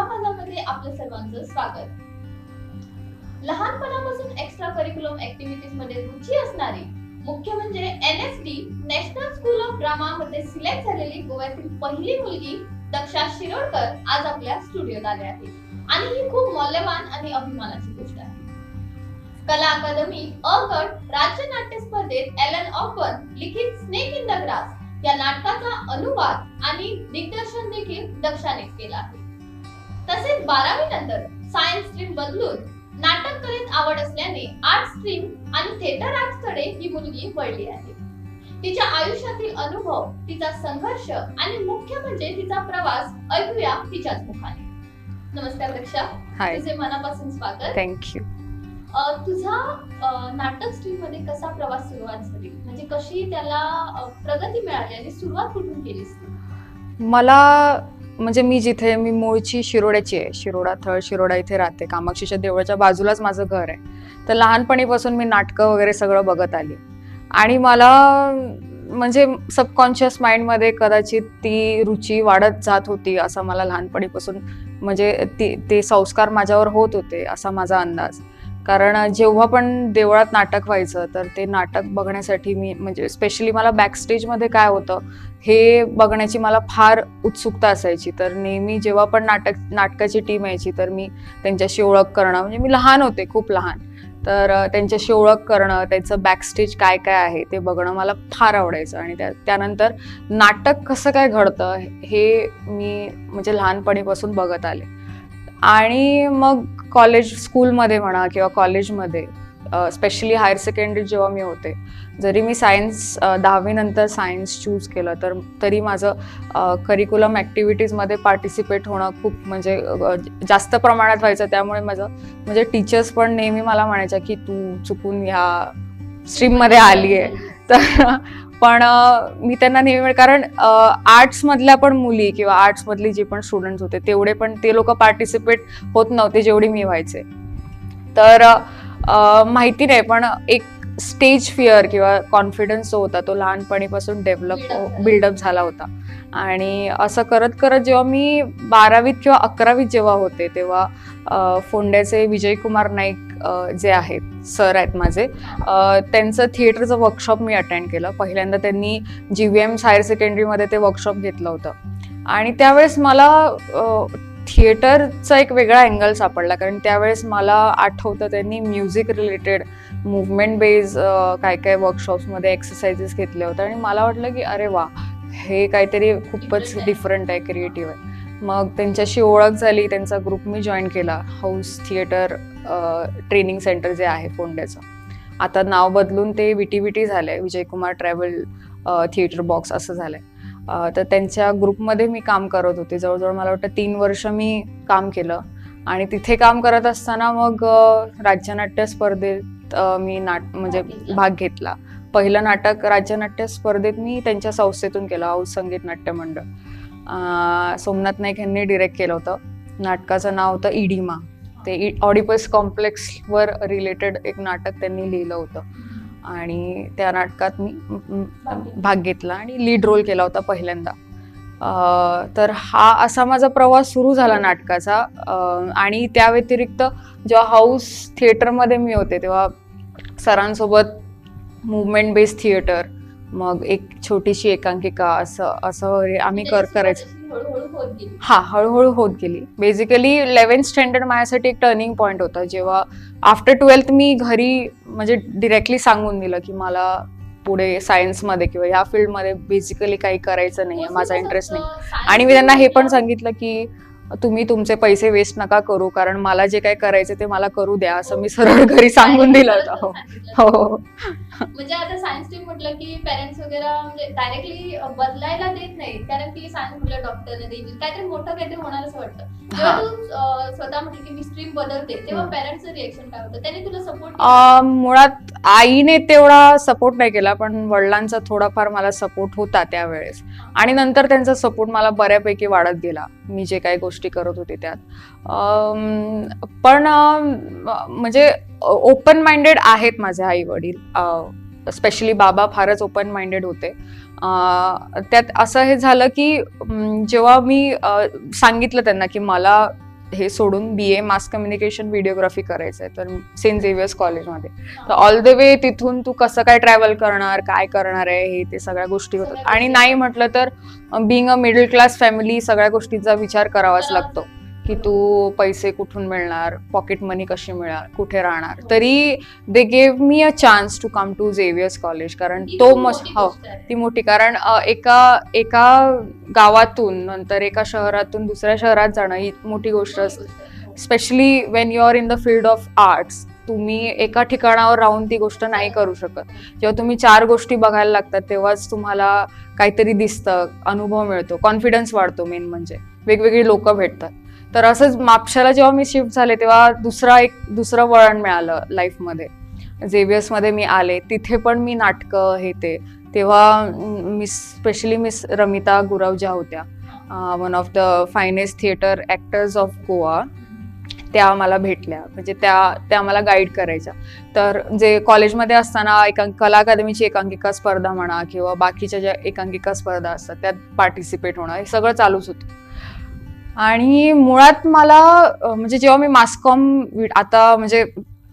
तुझ्या माझ्यामध्ये आपल्या सर्वांचं स्वागत. लहानपणापासून एक्स्ट्रा करिक्युलम ऍक्टिव्हिटीज मध्ये रुची असणारी, मुख्य म्हणजे NSD national school of drama मध्ये सिलेक्ट झालेली गोव्यातील पहिली मुलगी दक्षा शिरोडकर आज आपल्या स्टुडिओत आली आहे. आणि ही खूप मौल्यवान आणि अभिमानाची गोष्ट आहे. कला अकादमी अ गट राज्य नाट्य स्पर्धेत एलन ऑकन लिखित स्नेक इन द ग्रास या नाटकाचा अनुवाद आणि दिग्दर्शन देखील दक्षाने केला आहे. तसेच 12वी नंतर सायन्स स्ट्रीम बदलून नाटक कलेत आवड असल्याने आर्ट स्ट्रीम आणि थिएटर आर्ट्स कडे ही मुलगी वळली आहे. तिच्या आयुष्यातील अनुभव, तिचा संघर्ष आणि मुख्य म्हणजे तिचा प्रवास ऐकूया तिच्याच मुखाने. नमस्कार दक्षा, हाय, तुझे मनापासून स्वागत. थँक्यू. तुझा नाटक स्ट्रीम मध्ये कसा प्रवास सुरुवात झाली, म्हणजे कशी त्याला प्रगती मिळाली आणि सुरुवात कुठून केलीस? मला म्हणजे मी मूळची शिरोड्याची आहे. शिरोडा थळ शिरोडा इथे राहते. कामाक्षीच्या देवळाच्या बाजूलाच माझं घर आहे. तर लहानपणीपासून मी नाटकं वगैरे सगळं बघत आली आणि मला म्हणजे सबकॉन्शियस माइंडमध्ये कदाचित ती रुची वाढत जात होती, असं मला लहानपणीपासून म्हणजे ते संस्कार माझ्यावर होत होते असा माझा अंदाज. कारण जेव्हा पण देवळात नाटक व्हायचं तर ते नाटक बघण्यासाठी मी म्हणजे स्पेशली मला बॅकस्टेजमध्ये काय होतं हे बघण्याची मला फार उत्सुकता असायची. तर नेहमी जेव्हा पण नाटकाची टीम यायची तर मी त्यांच्याशी ओळख करणं, म्हणजे मी लहान होते, खूप लहान, तर त्यांच्याशी ओळख करणं, त्यांचं बॅकस्टेज काय काय आहे ते बघणं मला फार आवडायचं. आणि त्यानंतर नाटक कसं काय घडतं हे मी म्हणजे लहानपणीपासून बघत आले. आणि मग स्कूलमध्ये म्हणा किंवा कॉलेजमध्ये, स्पेशली हायर सेकंडरी जेव्हा मी होते, जरी मी सायन्स 10वी नंतर सायन्स चूज केलं तरी माझं करिक्युलम ॲक्टिव्हिटीजमध्ये पार्टिसिपेट होणं खूप म्हणजे जास्त प्रमाणात व्हायचं. त्यामुळे माझं म्हणजे टीचर्स पण नेहमी मला म्हणायच्या की तू चुकून ह्या स्ट्रीममध्ये आली आहे. तर पण मी त्यांना नेहमी, कारण आर्ट्समधल्या पण मुली किंवा आर्ट्समधली जे पण स्टुडंट्स होते तेवढे पण ते लोक पार्टिसिपेट होत नव्हते जेवढी मी व्हायचे. तर माहिती नाही, पण एक स्टेज फिअर किंवा कॉन्फिडन्स जो होता तो लहानपणीपासून बिल्डअप झाला होता. आणि असं करत करत जेव्हा मी 12वीत किंवा 11वीत जेव्हा होते तेव्हा फोंड्याचे विजयकुमार नाईक जे आहेत सर आहेत माझे, त्यांचं थिएटरचं वर्कशॉप मी अटेंड केलं. पहिल्यांदा त्यांनी GVM हायर सेकंडरीमध्ये ते वर्कशॉप घेतलं होतं. आणि त्यावेळेस मला थिएटरचा एक वेगळा अँगल सापडला, कारण त्यावेळेस मला आठवतं त्यांनी म्युझिक रिलेटेड मुवमेंट बेस काय काय वर्कशॉप्समध्ये एक्सरसाइजेस घेतले होते. आणि मला वाटलं की अरे वा, हे काहीतरी खूपच डिफरंट आहे, क्रिएटिव्ह आहे. मग त्यांच्याशी ओळख झाली, त्यांचा ग्रुप मी जॉईन केला, हाऊस थिएटर ट्रेनिंग सेंटर जे आहे फोंड्याचं. आता नाव बदलून ते VTVT झालंय, विजयकुमार ट्रॅव्हल थिएटर बॉक्स असं झालंय. तर त्यांच्या ग्रुपमध्ये मी काम करत होते. जवळजवळ मला वाटतं 3 वर्ष मी काम केलं. आणि तिथे काम करत असताना मग राज्यनाट्य स्पर्धेत मी म्हणजे भाग घेतला. पहिलं नाटक राज्यनाट्य स्पर्धेत मी त्यांच्या संस्थेतून केलं, हाऊस संगीत नाट्य मंडळ. सोमनाथ नाईक यांनी डिरेक्ट केलं होतं. नाटकाचं नाव होतं इडिमा. ते ऑडिपस कॉम्प्लेक्सवर रिलेटेड एक नाटक त्यांनी लिहिलं होतं. आणि त्या नाटकात मी भाग घेतला आणि लीड रोल केला होता पहिल्यांदा. तर हा असा माझा प्रवास सुरू झाला नाटकाचा. आणि त्या व्यतिरिक्त जेव्हा हाऊस थिएटरमध्ये मी होते तेव्हा सरांसोबत मुवमेंट बेस्ड थिएटर, मग एक छोटीशी एकांकिका, असं आम्ही करायचं. हळूहळू होत गेली. बेसिकली 11th स्टँडर्ड माझ्यासाठी एक टर्निंग पॉईंट होता, जेव्हा आफ्टर 12th मी घरी म्हणजे डिरेक्टली सांगून दिलं की मला पुढे सायन्समध्ये किंवा ह्या फील्डमध्ये बेसिकली काही करायचं नाही आहे, माझा इंटरेस्ट नाही. आणि मी त्यांना हे पण सांगितलं की तुम्ही तुमचे पैसे वेस्ट नका करू, कारण मला जे काय करायचं ते मला करू द्या, असं मी सरळ घरी सांगून दिलं होतं. हो. म्हणजे आता सायन्स स्ट्रीम म्हटलं की पेरेंट्स वगैरे म्हणजे डायरेक्टली बदलायला देत नाही, कारण की सायन्स म्हटलं डॉक्टर काहीतरी मोठं काहीतरी होणार असं वाटतं. जेव्हा तू स्वतः म्हटलं की मी स्ट्रीम बदलते तेव्हा पेरेंट्सचं रिएक्शन काय होतं? त्यांनी तुला सपोर्ट? मुळात आईने तेवढा सपोर्ट नाही केला, पण वडिलांचा थोडाफार मला सपोर्ट होता त्यावेळेस. आणि नंतर त्यांचा सपोर्ट मला बऱ्यापैकी वाढत गेला मी जे काही गोष्टी करत होते त्यात. पण म्हणजे ओपन माइंडेड आहेत माझे आई वडील, स्पेशली बाबा फारच ओपन माइंडेड होते. त्यात असं हे झालं की जेव्हा मी सांगितलं त्यांना की मला हे सोडून BA मास कम्युनिकेशन व्हिडिओग्राफी करायचं आहे, तर सेंट झेवियर्स कॉलेजमध्ये. तर ऑल द वे तिथून तू कसं काय ट्रॅव्हल करणार, काय करणार आहे, हे ते सगळ्या गोष्टी होतात. आणि नाही म्हटलं तर being a middle class family सगळ्या गोष्टींचा विचार करावाच लागतो की तू पैसे कुठून मिळणार, पॉकेट मनी कशी मिळणार, कुठे राहणार. तरी they gave me a chance to come to Xavier's college, कारण तो हो ती मोठी, कारण एका गावातून नंतर एका शहरातून दुसऱ्या शहरात जाणं ही मोठी गोष्ट असते. Specially Wien you are in the field of arts, तुम्ही एका ठिकाणावर राहून ती गोष्ट नाही करू शकत. जेव्हा तुम्ही 4 गोष्टी बघायला लागतात तेव्हाच तुम्हाला काहीतरी दिसतं, अनुभव मिळतो, कॉन्फिडन्स वाढतो. मेन म्हणजे वेगवेगळी लोक भेटतात. तर असंच म्हापशाला जेव्हा मी शिफ्ट झाले तेव्हा दुसरं वळण मिळालं लाईफमध्ये. झेवियर्समध्ये मी आले, तिथे पण मी नाटकं हे ते, तेव्हा मिस रमिता गुरव ज्या होत्या, one of the finest theatre actors of Goa, त्या मला भेटल्या. म्हणजे त्या मला गाईड करायच्या. तर जे कॉलेजमध्ये असताना कला अकादमीची एकांकिका स्पर्धा म्हणा किंवा बाकीच्या ज्या एकांकिका स्पर्धा असतात त्यात पार्टिसिपेट होणं हे सगळं चालूच होतं. आणि मुळात मला म्हणजे जेव्हा मी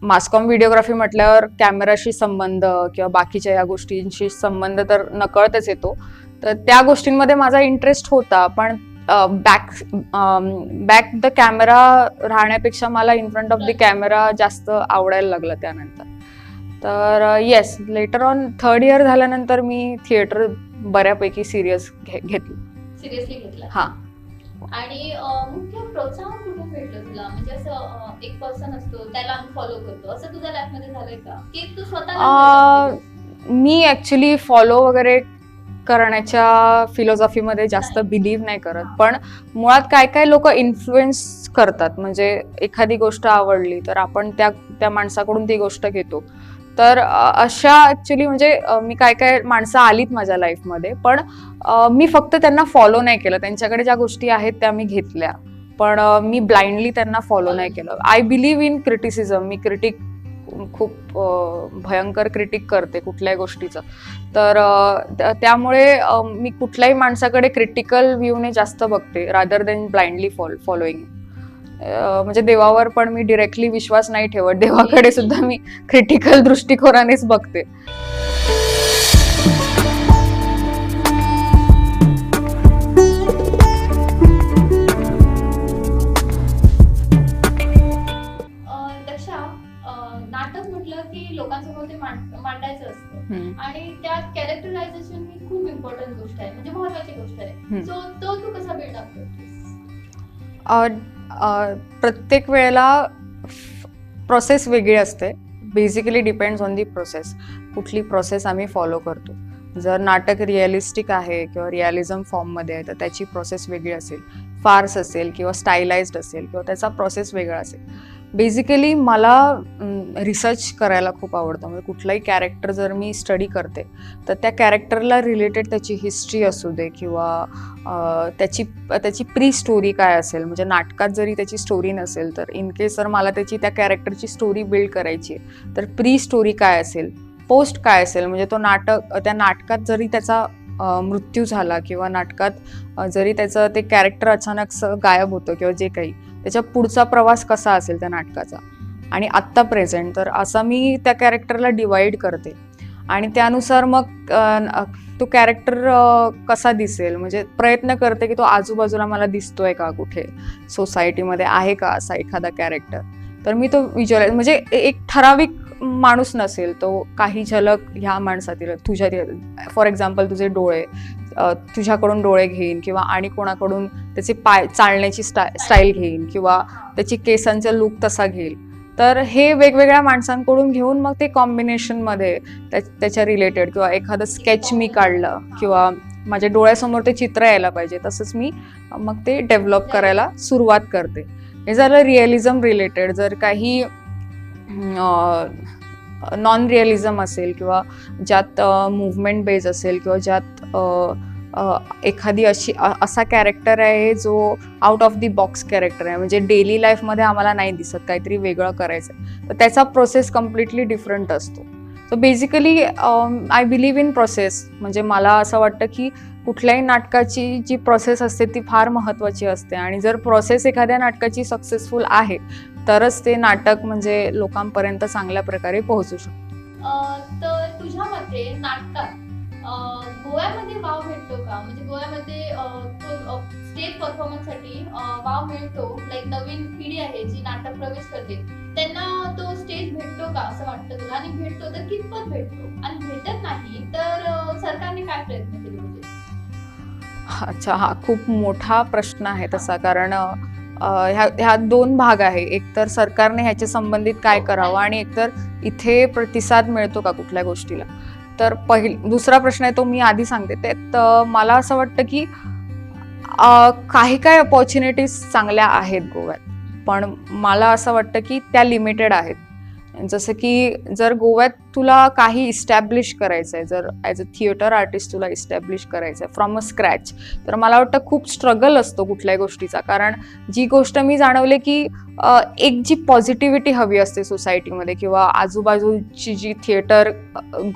मासकॉम व्हिडिओग्राफी म्हटल्यावर कॅमेराशी संबंध किंवा बाकीच्या या गोष्टींशी संबंध तर नकळतच येतो. तर त्या गोष्टींमध्ये माझा इंटरेस्ट होता, पण बॅक द कॅमेरा राहण्यापेक्षा मला in front of the camera जास्त आवडायला लागलं त्यानंतर. तर yes, later on 3rd year झाल्यानंतर मी थिएटर बऱ्यापैकी सिरियसली घेतला. हा. आणि मुख्य प्रोत्साहन कुठून भेटलं तुला? म्हणजे असं एक पर्सन असतो त्याला आम्ही फॉलो करतो, असं तुझ्या लाईफ मध्ये झालंय का की तू स्वतःला? मी ऍक्च्युली फॉलो वगैरे करण्याच्या फिलॉसॉफीमध्ये जास्त बिलीव्ह नाही करत, पण मुळात काय लोक इन्फ्लुएन्स करतात. म्हणजे एखादी गोष्ट आवडली तर आपण त्या माणसाकडून ती गोष्ट घेतो. तर अशा ऍक्च्युली म्हणजे मी काय माणसं आलीत माझ्या लाईफमध्ये, पण मी फक्त त्यांना फॉलो नाही केलं. त्यांच्याकडे ज्या गोष्टी आहेत त्या मी घेतल्या, पण मी ब्लाइंडली त्यांना फॉलो नाही केलं. I believe in criticism. मी खूप भयंकर क्रिटिक करते कुठल्याही गोष्टीचं. तर त्यामुळे मी कुठल्याही माणसाकडे क्रिटिकल व्ह्यूने जास्त बघते रादर देन ब्लाइंडली फॉलोईंग. म्हणजे देवावर पण मी डिरेक्टली विश्वास नाही ठेवत, देवाकडे सुद्धा मी क्रिटिकल दृष्टिकोनानेच बघते. नाटक म्हटलं की लोकांसमोर ते मांडायचं असतं आणि त्यात कॅरेक्टरायझेशन ही खूप इम्पॉर्टंट गोष्ट आहे, म्हणजे महत्वाची गोष्ट आहे. सो तो तू कसा बिल्डअप करतेस? प्रत्येक वेळेला प्रोसेस वेगळी असते. Basically depends on the process, कुठली प्रोसेस आम्ही फॉलो करतो. जर नाटक रिअलिस्टिक आहे किंवा रिअलिझम फॉर्ममध्ये आहे तर त्याची प्रोसेस वेगळी असेल. फार्स असेल किंवा स्टायलाइज्ड असेल किंवा त्याचा प्रोसेस वेगळा असेल. बेसिकली मला रिसर्च करायला खूप आवडतं. म्हणजे कुठलाही कॅरेक्टर जर मी स्टडी करते तर त्या कॅरेक्टरला रिलेटेड त्याची हिस्ट्री असू दे किंवा त्याची प्री स्टोरी काय असेल. म्हणजे नाटकात जरी त्याची स्टोरी नसेल तर इन केस जर मला त्या कॅरेक्टरची स्टोरी बिल्ड करायची आहे तर प्री स्टोरी काय असेल, पोस्ट काय असेल. म्हणजे त्या नाटकात जरी त्याचा मृत्यू झाला किंवा नाटकात जरी त्याचं ते कॅरेक्टर अचानक गायब होतं किंवा जे काही, त्याच्या पुढचा प्रवास कसा असेल त्या नाटकाचा आणि आत्ता प्रेझेंट, तर असा मी त्या कॅरेक्टरला डिवाइड करते. आणि त्यानुसार मग तो कॅरेक्टर कसा दिसेल, म्हणजे प्रयत्न करते की तो आजूबाजूला मला दिसतोय का, कुठे सोसायटीमध्ये आहे का असा एखादा कॅरेक्टर. तर मी तो विज्युअलाइज, म्हणजे एक ठराविक माणूस नसेल तो, काही झलक ह्या माणसातील तुझ्या, फॉर एक्झाम्पल तुझे डोळे, तुझ्याकडून डोळे घेईन किंवा आणि कोणाकडून त्याचे पाय चालण्याची स्टाईल घेईन किंवा त्याची केसांचा लुक तसा घेईल. तर हे वेगवेगळ्या माणसांकडून घेऊन मग ते कॉम्बिनेशनमध्ये त्याच्या रिलेटेड किंवा एखादं स्केच मी काढलं किंवा माझ्या डोळ्यासमोर ते चित्र यायला पाहिजे तसंच मी मग ते डेव्हलप करायला सुरुवात करते. हे झालं रिअलिझम रिलेटेड. जर काही नॉन रिअलिझम असेल किंवा ज्यात मुवमेंट बेस असेल किंवा ज्यात एखादी असा कॅरेक्टर आहे जो out of the box character आहे, म्हणजे डेली लाईफमध्ये आम्हाला नाही दिसत, काहीतरी वेगळं करायचं, तर त्याचा प्रोसेस कम्प्लिटली डिफरंट असतो. So basically I believe in process. म्हणजे मला असं वाटतं की कुठल्याही नाटकाची जी प्रोसेस असते ती फार महत्त्वाची असते आणि जर प्रोसेस एखाद्या नाटकाची सक्सेसफुल आहे तरच ते नाटक म्हणजे लोकांपर्यंत चांगल्या प्रकारे पोहोचू शकतं. तर तुझ्या मते नाटकात गोव्यामध्ये वाव भेटतो का? म्हणजे गोव्यामध्ये स्टेज परफॉर्मन्स साठी वाव मिळतो? लाईक नवीन पिढी आहे जी नाटक प्रवेश करते त्यांना तो स्टेज भेटतो का असं वाटतं तुला? आणि भेटतो तर कितपत भेटतो? आणि भेटत नाही तर सरकारने काय प्रयत्न केले पाहिजे? अच्छा, हा खूप मोठा प्रश्न आहे तसा, कारण ह्या दोन भाग आहे. एक तर सरकारने ह्याच्या संबंधित काय करावं आणि एकतर इथे प्रतिसाद मिळतो का कुठल्या गोष्टीला. तर दुसरा प्रश्न आहे तो मी आधी सांगते. त्यात मला असं वाटतं की काही अपॉर्च्युनिटीज चांगल्या आहेत गोव्यात, पण मला असं वाटतं की त्या लिमिटेड आहेत. जसं की जर गोव्यात तुला काही इस्टॅब्लिश करायचं आहे, जर ॲज अ थिएटर आर्टिस्ट तुला इस्टॅब्लिश करायचं आहे फ्रॉम अ स्क्रॅच, तर मला वाटतं खूप स्ट्रगल असतो कुठल्याही गोष्टीचा. कारण जी गोष्ट मी जाणवले की एक जी पॉझिटिव्हिटी हवी असते सोसायटीमध्ये किंवा आजूबाजूची जी थिएटर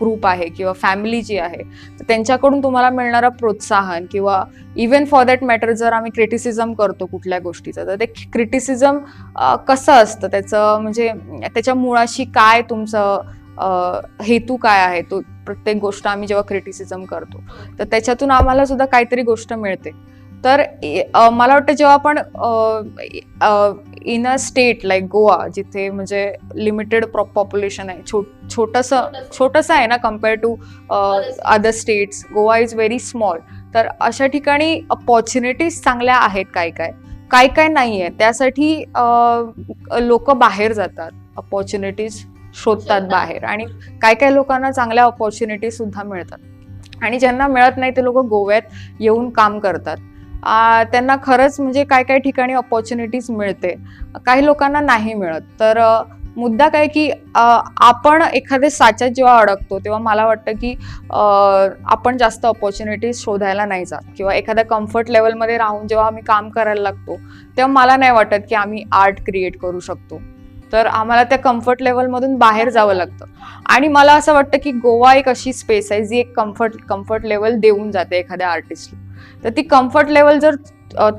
ग्रुप आहे किंवा फॅमिली जी आहे, तर त्यांच्याकडून तुम्हाला मिळणारं प्रोत्साहन किंवा इवन फॉर दॅट मॅटर जर आम्ही क्रिटिसिझम करतो कुठल्या गोष्टीचं, तर ते क्रिटिसिझम कसं असतं, त्याचं म्हणजे त्याच्या मुळाशी काय तुमचं हेतू काय आहे, तो प्रत्येक गोष्ट आम्ही जेव्हा क्रिटिसिझम करतो तर त्याच्यातून आम्हाला सुद्धा काहीतरी गोष्ट मिळते. तर मला वाटतं जेव्हा आपण in a state like Goa, जिथे म्हणजे लिमिटेड पॉप्युलेशन आहे, छोटंसं आहे ना compare to other states, Goa is very small, तर अशा ठिकाणी अपॉर्च्युनिटीज चांगल्या आहेत, काय नाही आहे. त्यासाठी लोक बाहेर जातात, अपॉर्च्युनिटीज शोधतात बाहेर, आणि काय लोकांना चांगल्या अपॉर्च्युनिटीज सुद्धा मिळतात आणि ज्यांना मिळत नाही ते लोक गोव्यात येऊन काम करतात. त्यांना खरंच म्हणजे काय ठिकाणी अपॉर्च्युनिटीज मिळते, काही लोकांना नाही मिळत. तर मुद्दा काय की आपण एखाद्या साच्यात जेव्हा अडकतो तेव्हा मला वाटतं की आपण जास्त अपॉर्च्युनिटीज शोधायला नाही जात, किंवा एखाद्या कम्फर्ट लेवलमध्ये राहून जेव्हा आम्ही काम करायला लागतो तेव्हा मला नाही वाटत की आम्ही आर्ट क्रिएट करू शकतो. तर आम्हाला त्या कम्फर्ट लेवलमधून बाहेर जावं लागतं. आणि मला असं वाटतं की गोवा एक अशी स्पेस आहे जी एक कम्फर्ट लेवल देऊन जाते एखाद्या आर्टिस्टला. तर ती कम्फर्ट लेवल जर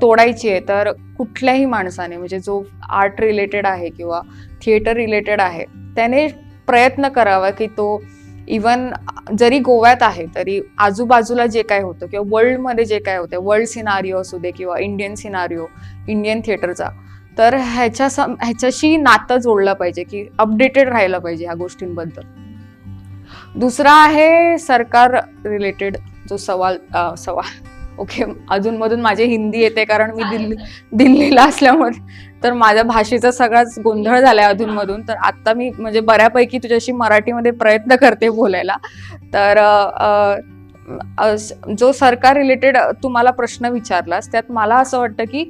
तोडायची आहे तर कुठल्याही माणसाने, म्हणजे जो आर्ट रिलेटेड आहे किंवा थिएटर रिलेटेड आहे, त्याने प्रयत्न करावा की तो इवन जरी गोव्यात आहे तरी आजूबाजूला जे काय होतं किंवा वर्ल्डमध्ये जे काय होतं, वर्ल्ड सिनारिओ असू दे किंवा इंडियन सिनारिओ, इंडियन थिएटरचा, तर ह्याच्याशी नातं जोडलं पाहिजे की अपडेटेड राहायला पाहिजे ह्या गोष्टींबद्दल. दुसरा आहे सरकार रिलेटेड जो सवाल ओके, अजूनमधून माझे हिंदी येते कारण मी दिल्लीला असल्यामुळे, तर माझ्या भाषेचा सगळाच गोंधळ झालाय अधूनमधून. तर आता मी म्हणजे बऱ्यापैकी तुझ्याशी मराठीमध्ये प्रयत्न करते बोलायला. तर जो सरकार रिलेटेड तू मला प्रश्न विचारलास त्यात मला असं वाटतं की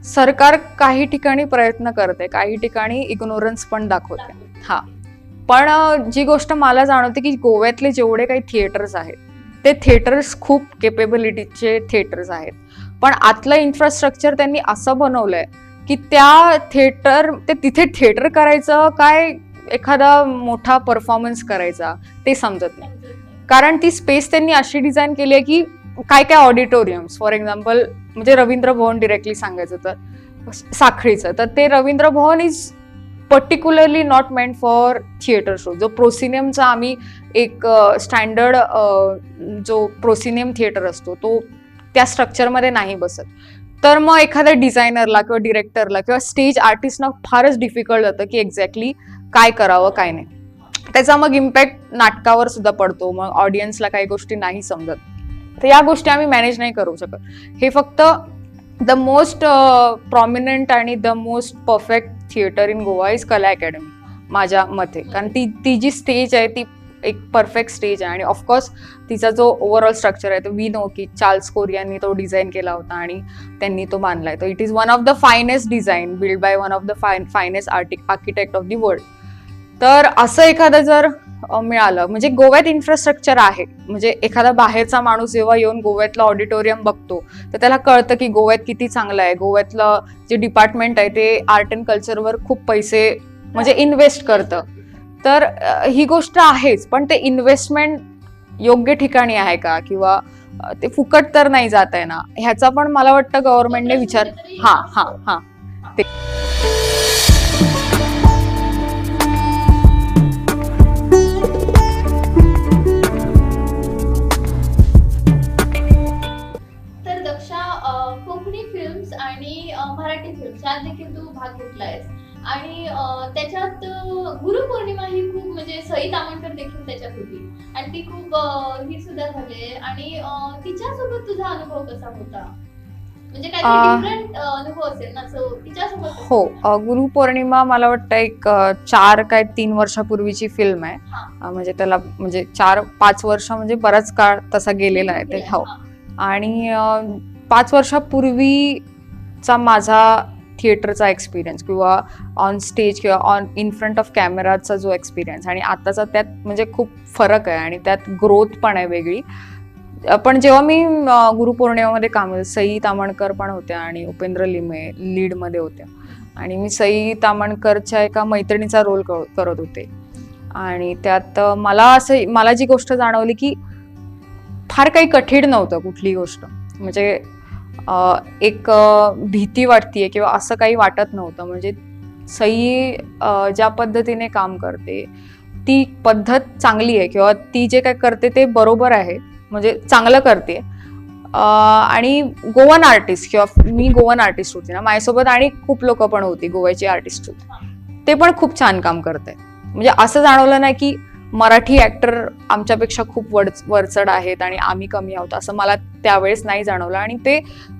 सरकार काही ठिकाणी प्रयत्न करते, काही ठिकाणी इग्नोरन्स पण दाखवते. हा, पण जी गोष्ट मला जाणवते की गोव्यातले जेवढे काही थिएटर्स आहेत ते थिएटर्स खूप केपेबिलिटीचे थिएटर्स आहेत, पण आतलं इन्फ्रास्ट्रक्चर त्यांनी असं बनवलंय की तिथे थिएटर करायचं काय एखादा मोठा परफॉर्मन्स करायचा ते समजत नाही. कारण ती स्पेस त्यांनी अशी डिझाईन केली आहे की काय ऑडिटोरियम्स, फॉर एक्झाम्पल म्हणजे रवींद्र भवन डिरेक्टली सांगायचं तर साखळीचं, तर ते Rabindra Bhavan is particularly not meant for theatre show. जो प्रोसिनियमचा आम्ही एक स्टँडर्ड जो प्रोसिनियम थिएटर असतो तो त्या स्ट्रक्चरमध्ये नाही बसत. तर मग एखाद्या डिझायनरला किंवा डिरेक्टरला किंवा स्टेज आर्टिस्टना फारच डिफिकल्ट जातं की एक्झॅक्टली काय करावं काय नाही. त्याचा मग इम्पॅक्ट नाटकावर सुद्धा पडतो, मग ऑडियन्सला काही गोष्टी नाही समजत. तर या गोष्टी आम्ही मॅनेज नाही करू शकत. हे फक्त द मोस्ट प्रॉमिनंट आणि the most perfect theatre in Goa is कला अकॅडमी माझ्या मते. कारण ती जी स्टेज आहे ती एक परफेक्ट स्टेज आहे आणि ऑफकोर्स तिचा जो ओव्हरऑल स्ट्रक्चर आहे तो वी नो की चार्ल्स कोरियांनी तो डिझाईन केला होता आणि त्यांनी तो बांधलाय. तो it is one of the finest design build by one of the finest architect of the world. तर असं एखादं जर मिळालं, म्हणजे गोव्यात इन्फ्रास्ट्रक्चर आहे, म्हणजे एखादा बाहेरचा माणूस जेव्हा येऊन गोव्यातलं ऑडिटोरियम बघतो तर त्याला कळतं की गोव्यात किती चांगलं आहे, गोव्यातलं जे डिपार्टमेंट आहे ते आर्ट अँड कल्चरवर खूप पैसे म्हणजे इन्व्हेस्ट करतं. तर ही गोष्ट आहेच, पण ते इन्व्हेस्टमेंट योग्य ठिकाणी आहे का, किंवा ते फुकट तर नाही जात आहे ना, ह्याचा पण मला वाटतं गव्हर्नमेंटने विचार. कुठेतरी हा हा असतो. हा तर दक्षा, कोकणी फिल्म्स आणि मराठी फिल्म्स यात देखील तू भाग घेतलायस आणि त्याच्यात गुरुपौर्णिमा ही खूप म्हणजे सई तामणकर देखील त्याच्यात होती आणि ती खूप हिट सुद्धा झाली आणि तिच्यासोबत तुझा अनुभव कसा होता? म्हणजे काहीतरी डिफरंट अनुभव असेल ना, सो तिच्यासोबत कसं हो. होतं? गुरुपौर्णिमा मला वाटतं एक 4 काय 3 वर्षापूर्वीची फिल्म आहे. हा. म्हणजे त्याला म्हणजे 4-5 वर्ष म्हणजे बराच काळ तसा गेलेला आहे ते. हो. हा. आणि 5 वर्षापूर्वीचा माझा थिएटरचा एक्सपिरियन्स किंवा ऑन स्टेज किंवा ऑन इन फ्रंट ऑफ कॅमेराचा जो एक्सपिरियन्स आणि आताचा त्यात म्हणजे खूप फरक आहे आणि त्यात ग्रोथ पण आहे वेगळी. पण जेव्हा मी गुरुपौर्णिमेमध्ये काम, सई तामणकर पण होत्या आणि उपेंद्र लिमे लीडमध्ये होत्या आणि मी सई तामणकरच्या एका मैत्रिणीचा रोल करत होते आणि त्यात मला जी गोष्ट जाणवली की फार काही कठीण नव्हतं कुठली गोष्ट. म्हणजे एक भीती वाटतीये किंवा असं काही वाटत नव्हतं. म्हणजे सई ज्या पद्धतीने काम करते ती पद्धत चांगली आहे किंवा ती जे काय करते ते बरोबर आहे, म्हणजे चांगलं करते. आणि गोवन आर्टिस्ट किंवा मी गोवन आर्टिस्ट होती ना, माझ्यासोबत आणि खूप लोक पण होती, गोव्याची आर्टिस्ट होती, ते पण खूप छान काम करतायत. म्हणजे असं जाणवलं नाही की मराठी ऍक्टर आमच्यापेक्षा खूप वरचढ आहेत आणि आम्ही कमी आहोत, असं मला त्यावेळेस नाही जाणवलं आणि ते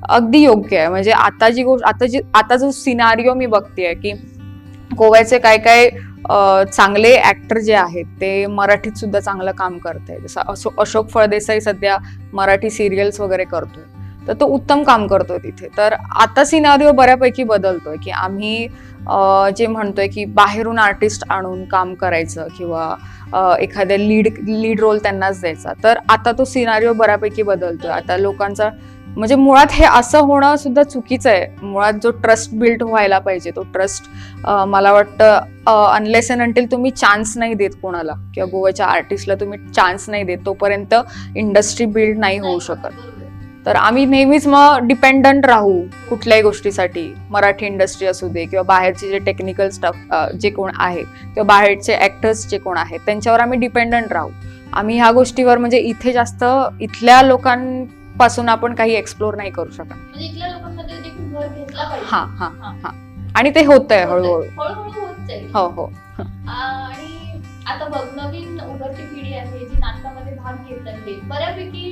अगदी योग्य आहे. म्हणजे आता जी गोष्ट आता जो सिनारिओ मी बघतेय की गोव्याचे काय काय चांगले ऍक्टर जे आहेत ते मराठीत सुद्धा चांगलं काम करताय. जसं अशोक फळदेसाई सध्या मराठी सिरियल्स वगैरे करतोय, तर तो उत्तम काम करतोय तिथे. तर आता सिनारिओ बऱ्यापैकी बदलतोय की आम्ही जे म्हणतोय की बाहेरून आर्टिस्ट आणून काम करायचं किंवा एखाद्या लीड रोल त्यांनाच द्यायचा, तर आता तो सिनारिओ बऱ्यापैकी बदलतोय. आता लोकांचा म्हणजे मुळात हे असं होणं सुद्धा चुकीचं आहे. मुळात जो ट्रस्ट बिल्ड व्हायला पाहिजे तो ट्रस्ट मला वाटतं अनलेस अँड अंटिल तुम्ही चान्स नाही देत कोणाला किंवा गोव्याच्या आर्टिस्टला तुम्ही चान्स नाही देत तोपर्यंत इंडस्ट्री बिल्ड नाही होऊ शकत. तर आम्ही नेहमीच मग डिपेंडंट राहू कुठल्याही गोष्टीसाठी, मराठी इंडस्ट्री असू दे किंवा बाहेरचे जे टेक्निकल स्टाफ जे कोण आहे किंवा बाहेरचे ऍक्टर्स जे कोण आहेत त्यांच्यावर आम्ही डिपेंडंट राहू. आम्ही ह्या गोष्टीवर म्हणजे इथे जास्त इथल्या लोकांपासून आपण काही एक्सप्लोर नाही करू शकत. म्हणजे इथल्या लोकांमध्ये देखील भर घेतला पाहिजे. हा हा हा आणि ते होतंय हळूहळू. हळूहळू होत जाईल. हो हो. आणि आता बघ, नवीन उभरती पिढी आहे जी नाटकामध्ये भाग घेत आहे, बऱ्यापैकी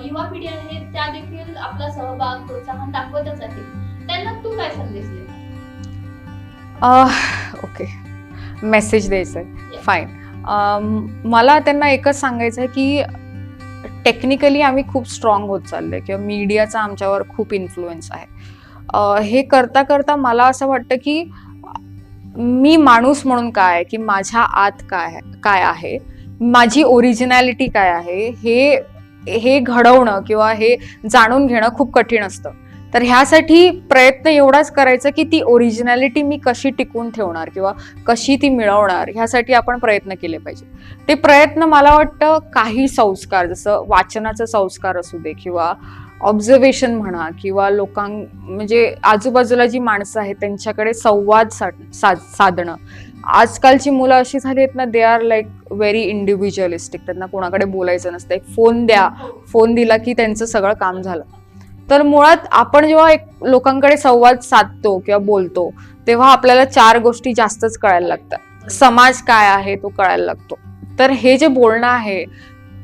युवा पिढी आहे, त्या देखील आपला सहभाग प्रोत्साहन दाखवतच आहे. त्यांना तू काय संदेश देणार? ओके, मेसेज द्यायचा आहे. फाईन. मला त्यांना एकच सांगायचं आहे की टेक्निकली आम्ही खूप स्ट्रॉंग होत चाललोय किंवा मीडियाचा आमच्यावर खूप इन्फ्लुएन्स आहे. हे करता करता मला असं वाटतं की मी माणूस म्हणून काय, की माझ्या आत काय आहे, माझी ओरिजिनॅलिटी काय आहे, हे घडवणं किंवा हे जाणून घेणं खूप कठीण असतं. तर ह्यासाठी प्रयत्न एवढाच करायचा की ती ओरिजिनॅलिटी मी कशी टिकून ठेवणार किंवा कशी ती मिळवणार, ह्यासाठी आपण प्रयत्न केले पाहिजे. ते प्रयत्न मला वाटतं काही संस्कार, जसं वाचनाचा संस्कार असू दे किंवा ऑब्झर्वेशन म्हणा किंवा म्हणजे आजूबाजूला जी माणसं आहेत त्यांच्याकडे संवाद साधणं. आजकालची मुलं अशी झाली आहेत ना, they are like very individualistic. त्यांना कोणाकडे बोलायचं नसतं, एक फोन द्या, फोन दिला की त्यांचं सगळं काम झालं. तर मुळात आपण जेव्हा एक लोकांकडे संवाद साधतो किंवा बोलतो तेव्हा आपल्याला 4 गोष्टी जास्तच कळायला लागतात. समाज काय आहे तो कळायला लागतो. तर हे जे बोलणं आहे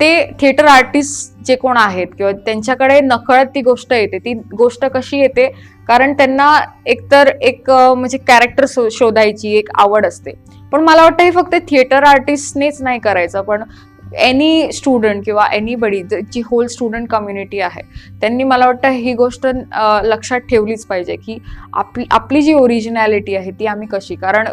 ते थिएटर आर्टिस्ट जे कोण आहेत किंवा त्यांच्याकडे नकळत ती गोष्ट येते. ती गोष्ट कशी येते, कारण त्यांना एकतर एक म्हणजे कॅरेक्टर शोधायची एक आवड असते. पण मला वाटतं हे फक्त थिएटर आर्टिस्टनेच नाही करायचं, पण एनी स्टुडंट किंवा एनीबडी, जी होल स्टुडंट कम्युनिटी आहे त्यांनी मला वाटतं ही गोष्ट लक्षात ठेवलीच पाहिजे की आपली जी ओरिजिनॅलिटी आहे ती आम्ही कशी, कारण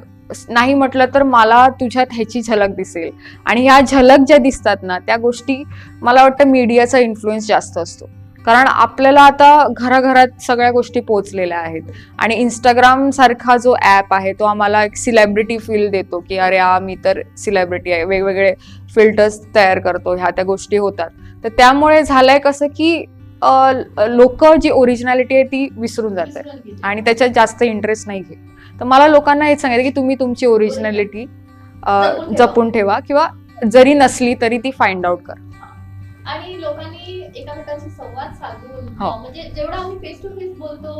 नाही म्हटलं तर मला तुझ्यात ह्याची झलक दिसेल आणि ह्या झलक ज्या दिसतात ना त्या गोष्टी मला वाटतं मीडियाचा इन्फ्लुएन्स जास्त असतो. कारण आपल्याला आता घराघरात सगळ्या गोष्टी पोहोचलेल्या आहेत आणि इंस्टाग्राम सारखा जो ऍप आहे तो आम्हाला एक सिलेब्रिटी फील देतो की अरे मी तर सिलेब्रिटी आहे, वेगवेगळे फिल्टर्स तयार करतो, ह्या त्या गोष्टी होतात. तर त्यामुळे झालंय कसं की लोक जी ओरिजिनॅलिटी आहे ती विसरून जात आहे विसरून गेली. आणि त्याच्यात जास्त इंटरेस्ट नाही घेत. तर मला लोकांना हेच सांगायचं की तुम्ही तुमची ओरिजिनॅलिटी जपून ठेवा. जपून ठेवा किंवा जरी नसली तरी ती फाइंड आउट करा. आणि लोकांनी एकमेकांशी संवाद साधून हो. म्हणजे जेवढं आम्ही फेस टू फेस बोलतो,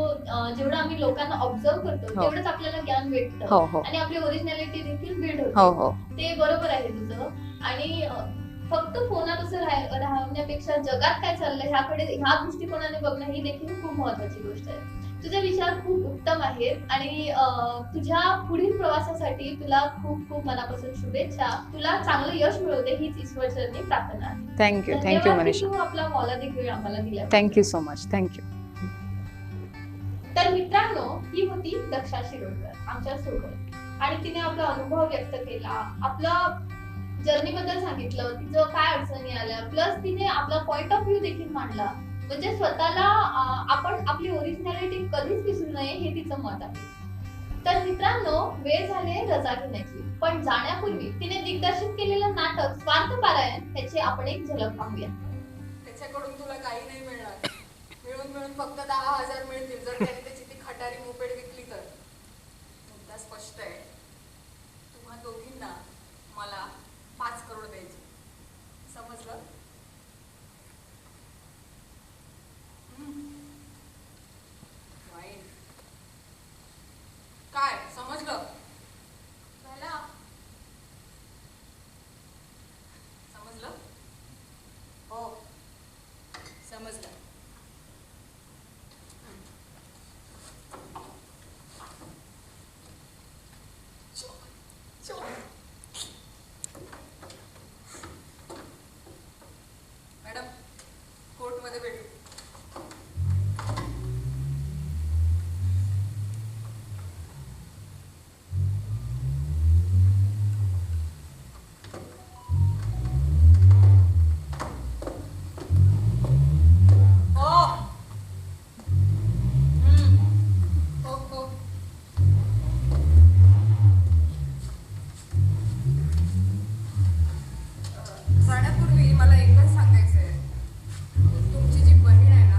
जेवढं आम्ही लोकांना ऑब्झर्व करतो, हो. तेवढंच आपल्याला ज्ञान भेटतं हो हो आणि आपली ओरिजिनॅलिटी देखील बिल्ड हो होते. हो ते बरोबर आहे तुझं. आणि फक्त फोनानुसार राहण्यापेक्षा जगात काय चाललंय ह्या दृष्टिकोनाने बघणं ही देखील खूप महत्वाची गोष्ट आहे. तुझे विचार खूप उत्तम आहेत आणि तुझ्या पुढील प्रवासासाठी तुला खूप खूप मनापासून शुभेच्छा. तुला चांगलं यश मिळू दे हीच ईश्वरचरणी प्रार्थना आहे. थँक्यू धन्यवाद की मनीषा. तू आपला मौलादिक वेळ आम्हाला दिला. Thank you so much. थँक्यू. तर मित्रांनो, ही होती दक्षा शिरोडकर आमच्या सोबत आणि तिने आपला अनुभव व्यक्त केला, आपलं जर्नी बद्दल सांगितलं, तिचं काय अडचणी आल्या, प्लस तिने आपला पॉइंट ऑफ व्ह्यू देखील मांडला. म्हणजे स्वतःला आपण आपली ओरिजिनॅलिटी कधीच विसरू नये हे तिचं मत आहे. तर मित्रांनो, वेळ झाले रजा घेण्याची, पण जाण्यापूर्वी तिने दिग्दर्शित केलेलं नाटक स्वार्थ पारायण ह्याची आपण एक झलक पाहूया. त्याच्याकडून तुला काही नाही मिळणार. मिळून मिळून फक्त 10,000 मिळतील जर त्याने त्याची ती खटारी मोपेड विकली तर. मुद्दा स्पष्ट आहे. तुम्हा दोघींना मला 5 करोड द्यायचे. समजलं? वाईट. काय समजलं? झाला? समजलं? हो समजलं. मॅडम, कोर्टमध्ये भेटू. हो. हो हो. जाण्यापूर्वी मला एकच सांगायचं आहे. तुमची जी बहीण आहे ना,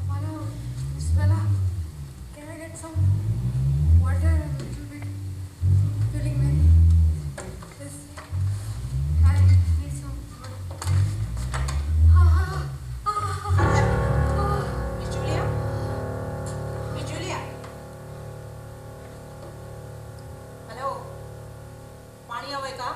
मला उस्माला can I get some water a little bit? Feeling very this. I need some water. Miss Julia? Miss Julia? Hello, पाणी हवंय का?